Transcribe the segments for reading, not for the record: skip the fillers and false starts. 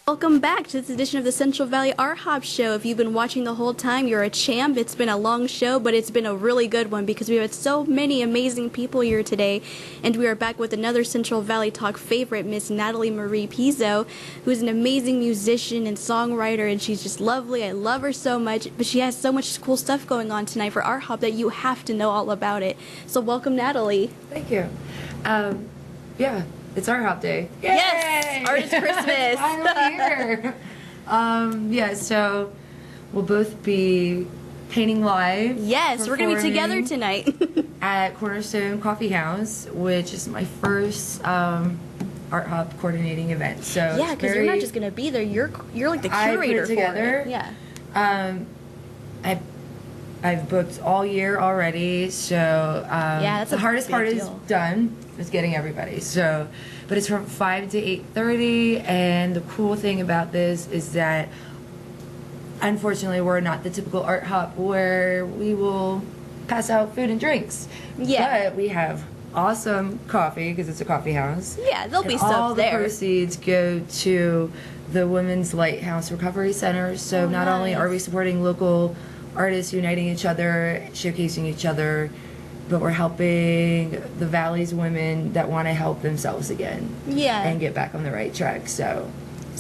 Welcome back to this edition of the Central Valley Art Hop Show. If you've been watching the whole time, you're a champ. It's been a long show, but it's been a really good one because we've had so many amazing people here today. And we are back with another Central Valley Talk favorite, Miss Natalie Pizzo, who's an amazing musician and songwriter, and she's just lovely. I love her so much, but she has so much cool stuff going on tonight for Art Hop that you have to know all about it. So welcome, Natalie. Thank you. Yeah. It's Art Hop Day. Yay! Yes! Art is Christmas! Finally here! Yeah, so we'll both be painting live. Yes, we're going to be together tonight. At Cornerstone Coffee House, which is my first Art Hop coordinating event. So yeah, because you're not just going to be there, you're like the curator for it. Yeah. I've booked all year already, so yeah, that's the hardest part is done. Is getting everybody. So, but it's from 5 to 8:30, and the cool thing about this is that unfortunately we're not the typical art hop where we will pass out food and drinks. Yeah. But we have awesome coffee because it's a coffee house. Yeah, there'll be stuff all there. All the proceeds go to the Women's Lighthouse Recovery Center. So not only are we supporting local artists uniting each other, showcasing each other, but we're helping the Valley's women that want to help themselves again. Yeah. And get back on the right track. So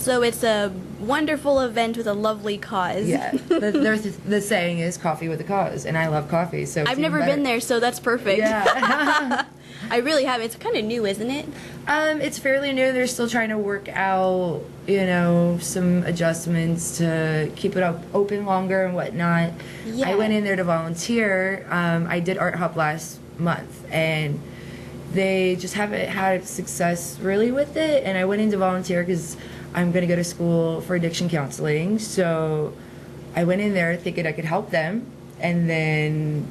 it's a wonderful event with a lovely cause. Yeah. the saying is coffee with a cause, and I love coffee. So I've never been there, so that's perfect. Yeah. I really have. It's kind of new, isn't it? It's fairly new. They're still trying to work out, some adjustments to keep it open longer and whatnot. Yeah. I went in there to volunteer. I did Art Hop last month, and they just haven't had success really with it. And I went in to volunteer because I'm going to go to school for addiction counseling. So I went in there thinking I could help them, and then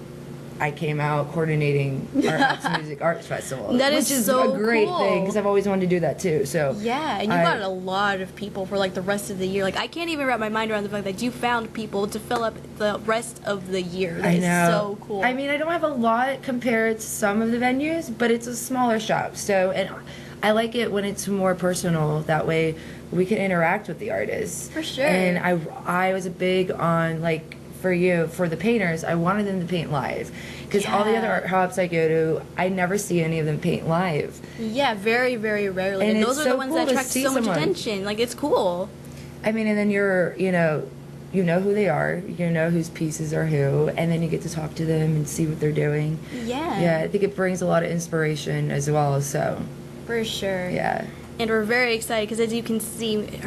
I came out coordinating Art Hop's Music Arts Festival. That which is so a great cool. thing because I've always wanted to do that too. So yeah, and you got a lot of people for like the rest of the year. Like I can't even wrap my mind around the fact that you found people to fill up the rest of the year. That I know. is so cool. I mean, I don't have a lot compared to some of the venues, but it's a smaller shop. So, and I like it when it's more personal. That way we can interact with the artists. For sure. And I was a big on, like, for the painters, I wanted them to paint live. Because all the other art hops I go to, I never see any of them paint live. Yeah, very, very rarely. And those are the ones that attract so much attention. Like, it's cool. I mean, and then you know who they are, you know whose pieces are who, and then you get to talk to them and see what they're doing. Yeah. Yeah, I think it brings a lot of inspiration as well, so. For sure. Yeah. And we're very excited because as you can see,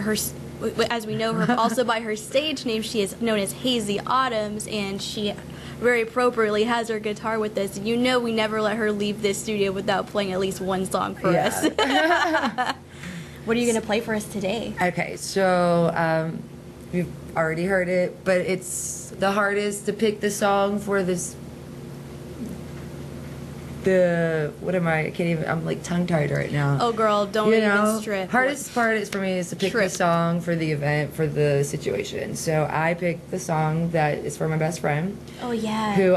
as we know her also by her stage name, she is known as Hazy Autumns, and she very appropriately has her guitar with us. We never let her leave this studio without playing at least one song for us. What are you going to play for us today? Okay, so you've already heard it, but it's the hardest to pick the song for this. I can't even, I'm like tongue-tied right now. Oh girl, don't even strip. Hardest part is for me is to pick the song for the event, for the situation. So I picked the song that is for my best friend. Oh yeah. Who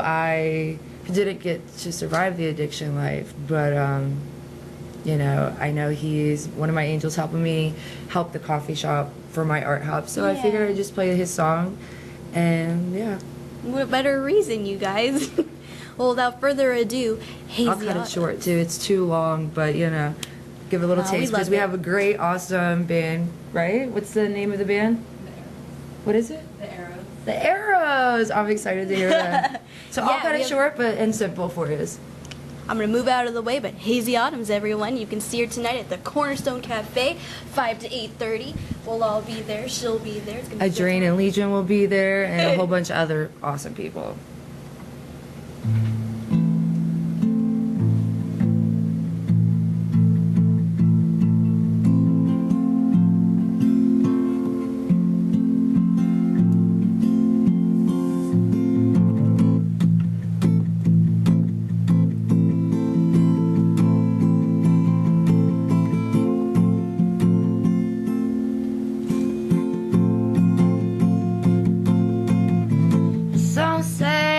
didn't get to survive the addiction life, but I know he's one of my angels helping me help the coffee shop for my art hop. So I figured I'd just play his song, and yeah. What better reason, you guys? Well, without further ado, Hazy I'll cut it short too. It's too long, but give a little taste because we have a great, awesome band, right? What's the name of the band? What is it? The Arrows. The Arrows. I'm excited to hear that. So I'll cut it short, and simple for you. I'm going to move out of the way, but Hazy Autumns, everyone. You can see her tonight at the Cornerstone Cafe, 5 to 8:30. We'll all be there. She'll be there. It's gonna be Adrian and Legion will be there, and a whole bunch of other awesome people. Some say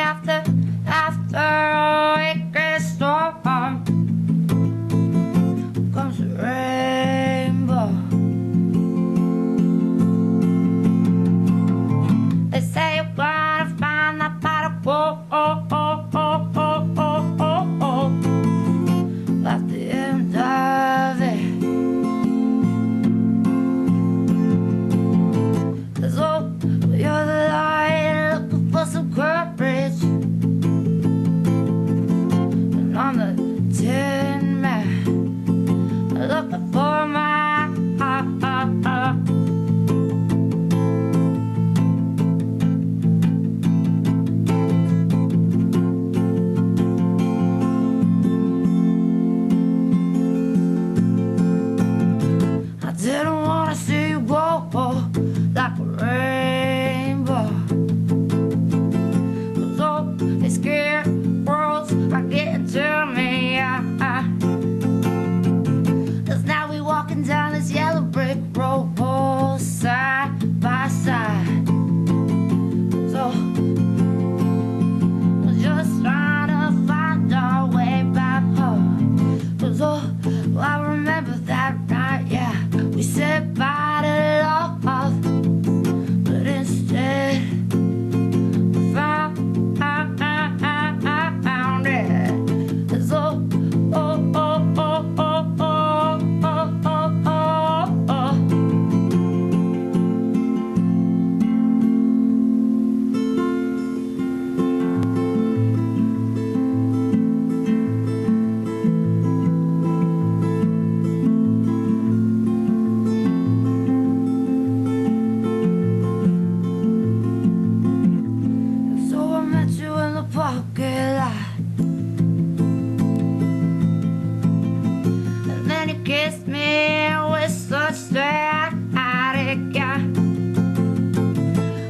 kiss me with such static.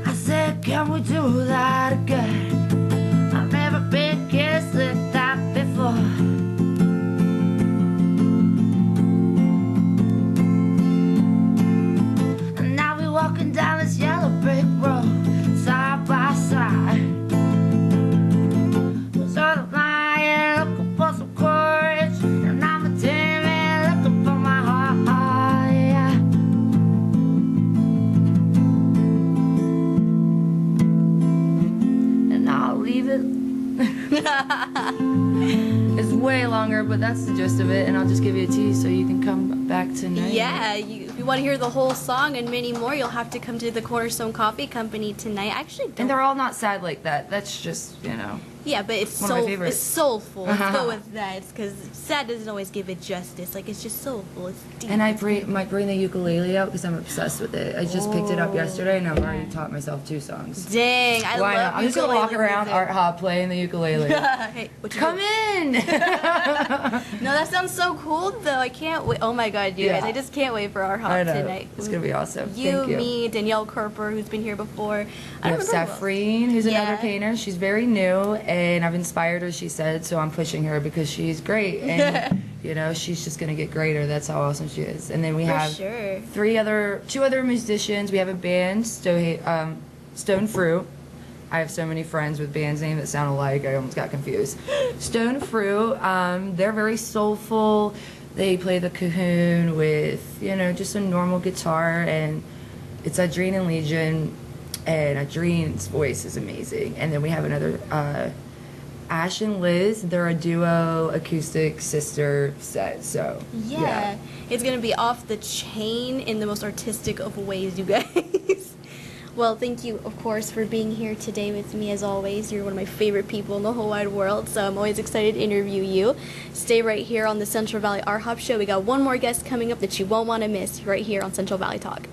I said, can we do that again? I've never been kissed like that before. And now we're walking down this yellow brick road, side by side. Sort of lying, looking for some courage, and I'm a timid, looking for my heart, yeah. And I'll leave it. It's way longer, but that's the gist of it, and I'll just give you a tease so you can come back tonight. Yeah, if you want to hear the whole song and many more, you'll have to come to the Cornerstone Coffee Company tonight. Actually, And they're all not sad like that. That's just, you know. yeah, but it's One of my soul, favorites. it's soulful. Let's go with that. It's because sad doesn't always give it justice. Like, it's just soulful. It's deep. And I might bring the ukulele out because I'm obsessed with it. I just picked it up yesterday, and I've already taught myself 2 songs. Dang, I Why love not? I'm just gonna walk ukulele around music. art hop playing the ukulele. Hey, what you Come doing? in. No, that sounds so cool, though. I can't wait. Oh my God, you Yeah. guys! I just can't wait for our hop I know. tonight. It's gonna be awesome. You, Thank you. me, Danielle Kerper, who's been here before. We have Safrine, who's Yeah. another painter. She's very new, and I've inspired her, she said, so I'm pushing her because she's great. And, you know, she's just going to get greater. That's how awesome she is. And then we For have sure. 2 other musicians. We have a band, Stone Fruit. I have so many friends with bands names that sound alike. I almost got confused. Stone Fruit, they're very soulful. They play the cajon with, you know, just a normal guitar, and it's Adrene and Legion, and Adrene's voice is amazing. And then we have another, Ash and Liz. They're a duo acoustic sister set. So Yeah, it's gonna be off the chain in the most artistic of ways, you guys. Well, thank you, of course, for being here today with me, as always. You're one of my favorite people in the whole wide world, so I'm always excited to interview you. Stay right here on the Central Valley Art Hop Show. We got one more guest coming up that you won't want to miss right here on Central Valley Talk.